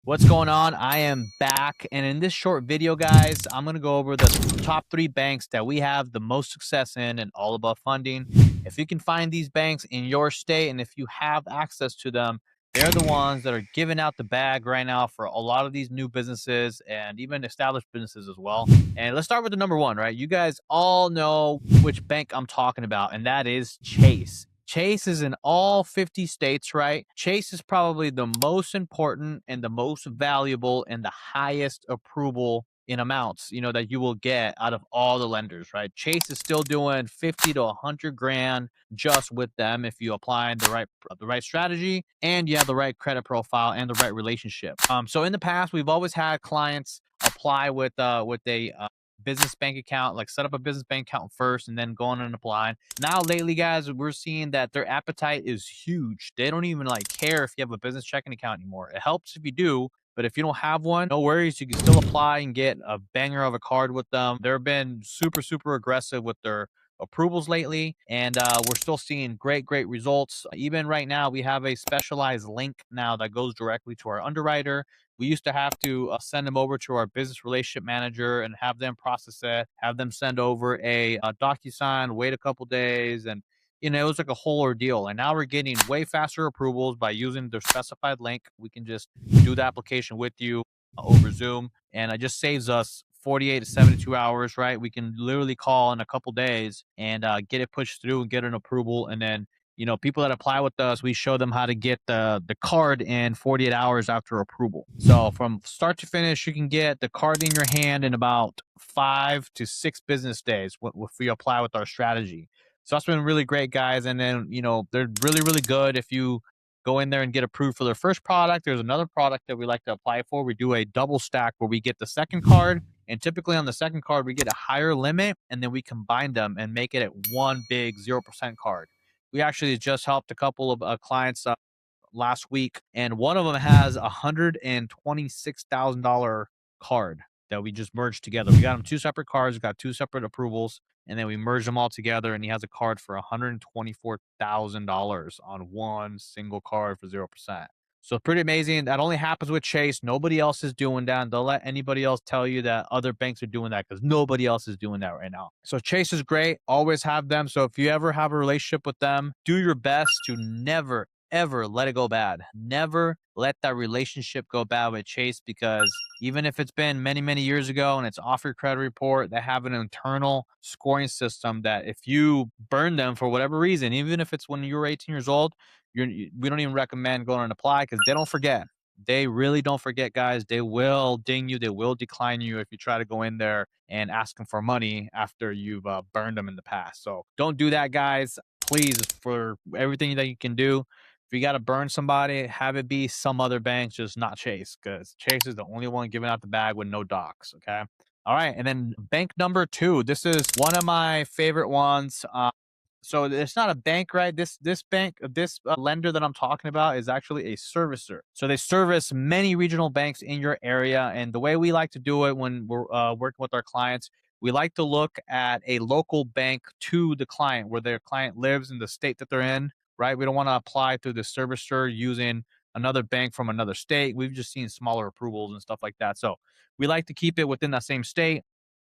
What's going on? I am back, and in this short video, guys, I'm going to go over the top 3 banks that we have the most success in all above funding. If you can find these banks in your state and if you have access to them, they're the ones that are giving out the bag right now for a lot of these new businesses and even established businesses as well. And let's start with the number one, right? You guys all know which bank I'm talking about, and that is Chase. Chase is in all 50 states, right? Chase is probably the most important and the most valuable and the highest approval in amounts, that you will get out of all the lenders, right? Chase is still doing 50 to 100 grand just with them if you apply the right strategy and you have the right credit profile and the right relationship. So in the past, we've always had clients apply with a business bank account, like set up a business bank account first and then go on and apply. Now lately, guys, we're seeing that their appetite is huge. They don't even like care if you have a business checking account anymore. It helps if you do, but if you don't have one, no worries. You can still apply and get a banger of a card with them. They've been super aggressive with their approvals lately, and we're still seeing great results. Even right now, we have a specialized link now that goes directly to our underwriter. We used to have to send them over to our business relationship manager and have them process it, have them send over a DocuSign, wait a couple days, and it was like a whole ordeal. And now we're getting way faster approvals by using their specified link. We can just do the application with you over Zoom, and it just saves us 48 to 72 hours, right? We can literally call in a couple days and get it pushed through and get an approval, and then people that apply with us, we show them how to get the card in 48 hours after approval. So from start to finish, you can get the card in your hand in about 5 to 6 business days if you apply with our strategy. So that's been really great, guys. And then, they're really good if you go in there and get approved for their first product. There's another product that we like to apply for. We do a double stack where we get the second card. And typically on the second card, we get a higher limit and then we combine them and make it at one big 0% card. We actually just helped a couple of clients last week, and one of them has $126,000 card that we just merged together. We got him 2 separate cards, we got 2 separate approvals, and then we merged them all together. And he has a card for $124,000 on one single card for 0%. So pretty amazing. That only happens with Chase. Nobody else is doing that. And don't let anybody else tell you that other banks are doing that, because nobody else is doing that right now. So Chase is great. Always have them. So if you ever have a relationship with them, do your best to never, ever let it go bad. Never let that relationship go bad with Chase, because even if it's been many years ago and it's off your credit report, they have an internal scoring system that if you burn them for whatever reason, even if it's when you were 18 years old, we don't even recommend going and apply, because they don't forget. They really don't forget, guys. They will ding you. They will decline you if you try to go in there and ask them for money after you've burned them in the past. So don't do that, guys. Please, for everything that you can do, if you got to burn somebody, have it be some other bank, just not Chase, because Chase is the only one giving out the bag with no docs. Okay. All right. And then bank number 2. This is one of my favorite ones. So it's not a bank, right? This bank, this lender that I'm talking about is actually a servicer. So they service many regional banks in your area. And the way we like to do it when we're working with our clients, we like to look at a local bank to the client, where their client lives in the state that they're in, right? We don't want to apply through the servicer using another bank from another state. We've just seen smaller approvals and stuff like that. So we like to keep it within that same state.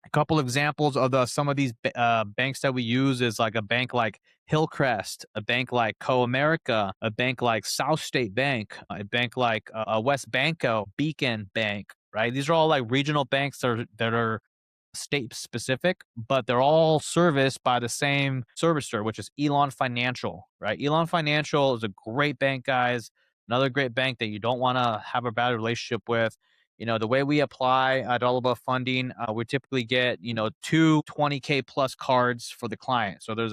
A couple of examples of some of these banks that we use is like a bank like Hillcrest, a bank like Co-America, a bank like South State Bank, a bank like West Banco, Beacon Bank, right? These are all like regional banks that are state specific, but they're all serviced by the same servicer, which is Elan Financial, right? Elan Financial is a great bank, guys. Another great bank that you don't want to have a bad relationship with. The way we apply at All Above Funding, we typically get, two 20K plus cards for the client. So there's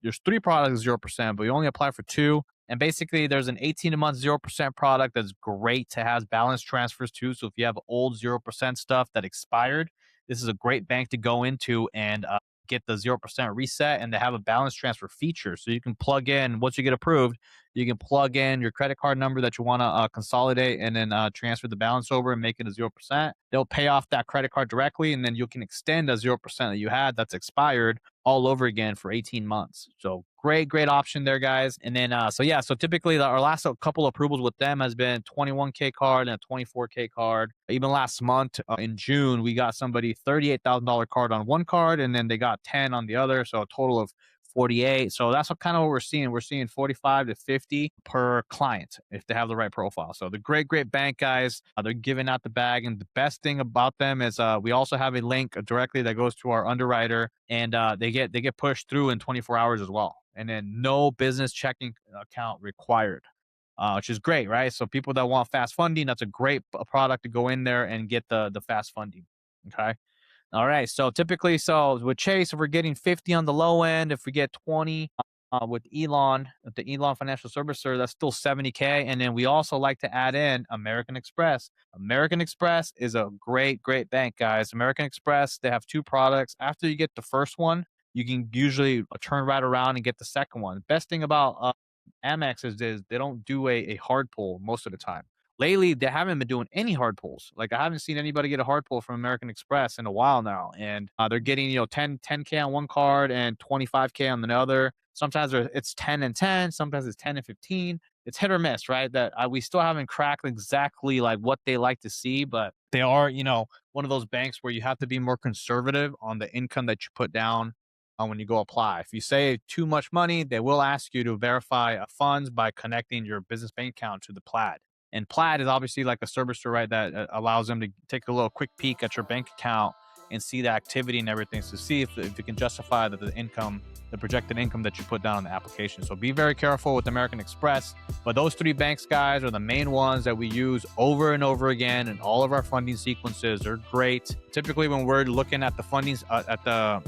3 products 0%, but we only apply for 2. And basically, there's an 18-month 0% product that's great to have balance transfers too. So if you have old 0% stuff that expired, this is a great bank to go into and get the 0% reset, and they have a balance transfer feature. So you can plug in, once you get approved, you can plug in your credit card number that you want to consolidate and then transfer the balance over and make it a 0%. They'll pay off that credit card directly, and then you can extend a 0% that you had that's expired all over again for 18 months. So great option there, guys. And then so yeah, so typically our last couple approvals with them has been 21K card and a 24K card. Even last month in June, we got somebody $38,000 card on one card, and then they got 10 on the other, so a total of 48. So that's what kind of what we're seeing. We're seeing 45 to 50 per client if they have the right profile. So the great bank, guys. They're giving out the bag, and the best thing about them is we also have a link directly that goes to our underwriter, and they get pushed through in 24 hours as well. And then no business checking account required. Which is great, right? So people that want fast funding, that's a great product to go in there and get the fast funding. Okay. All right. So typically, so with Chase, if we're getting 50 on the low end, if we get 20 with Elan, the Elan Financial Servicer, that's still 70K. And then we also like to add in American Express. American Express is a great bank, guys. American Express, they have two products. After you get the first one, you can usually turn right around and get the second one. Best thing about Amex is they don't do a hard pull most of the time. Lately, they haven't been doing any hard pulls. Like I haven't seen anybody get a hard pull from American Express in a while now, and they're getting 10K on one card and 25K on the other. Sometimes it's 10 and 10, sometimes it's 10 and 15. It's hit or miss, right? That we still haven't cracked exactly like what they like to see, but they are one of those banks where you have to be more conservative on the income that you put down when you go apply. If you save too much money, they will ask you to verify funds by connecting your business bank account to the Plaid. And Plaid is obviously like a servicer, right, that allows them to take a little quick peek at your bank account and see the activity and everything to see if you can justify the income, the projected income that you put down on the application. So be very careful with American Express. But those three banks, guys, are the main ones that we use over and over again in all of our funding sequences. They're great. Typically, when we're looking at the fundings at the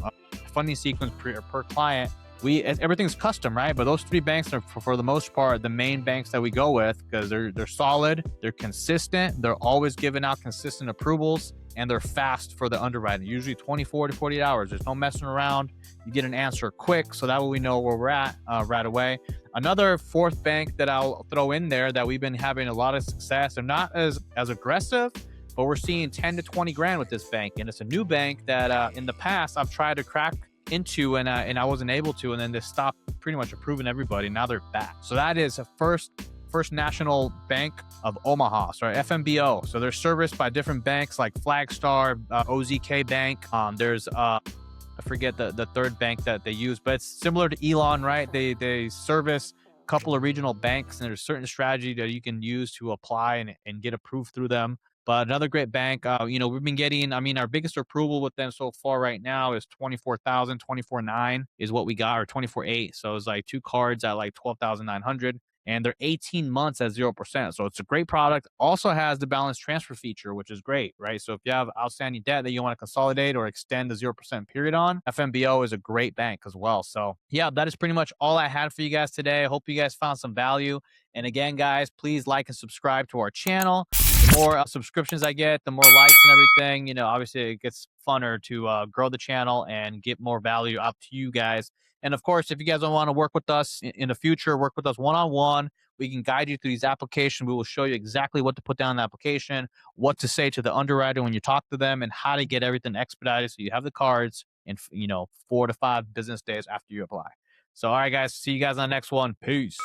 funding sequence per client, everything's custom, right? But those three banks are for the most part the main banks that we go with because they're solid, they're consistent, they're always giving out consistent approvals, and they're fast for the underwriting, usually 24 to 48 hours. There's no messing around. You get an answer quick, so that way we know where we're at right away. Another fourth bank that I'll throw in there that we've been having a lot of success. They're not as aggressive, but we're seeing 10 to 20 grand with this bank, and it's a new bank that in the past I've tried to crack into and I wasn't able to, and then they stopped pretty much approving everybody. Now they're back. So that is a First National Bank of Omaha, sorry, FNBO. So they're serviced by different banks like Flagstar, OZK Bank. There's I forget the third bank that they use, but it's similar to Elan, right? They service a couple of regional banks, and there's a certain strategy that you can use to apply and get approved through them. But another great bank, we've been getting, our biggest approval with them so far right now is 24,000, 24,900 is what we got, or 24,800. So it's like two cards at like 12,900, and they're 18 months at 0%. So it's a great product. Also has the balance transfer feature, which is great, right? So if you have outstanding debt that you want to consolidate or extend the 0% period on, FNBO is a great bank as well. So yeah, that is pretty much all I had for you guys today. I hope you guys found some value. And again, guys, please like and subscribe to our channel. The more subscriptions I get, the more likes and everything, obviously it gets funner to grow the channel and get more value out to you guys. And of course, if you guys don't want to work with us in the future, work with us one-on-one, we can guide you through these applications. We will show you exactly what to put down in the application, what to say to the underwriter when you talk to them, and how to get everything expedited so you have the cards in 4 to 5 business days after you apply. So all right, guys, see you guys on the next one. Peace.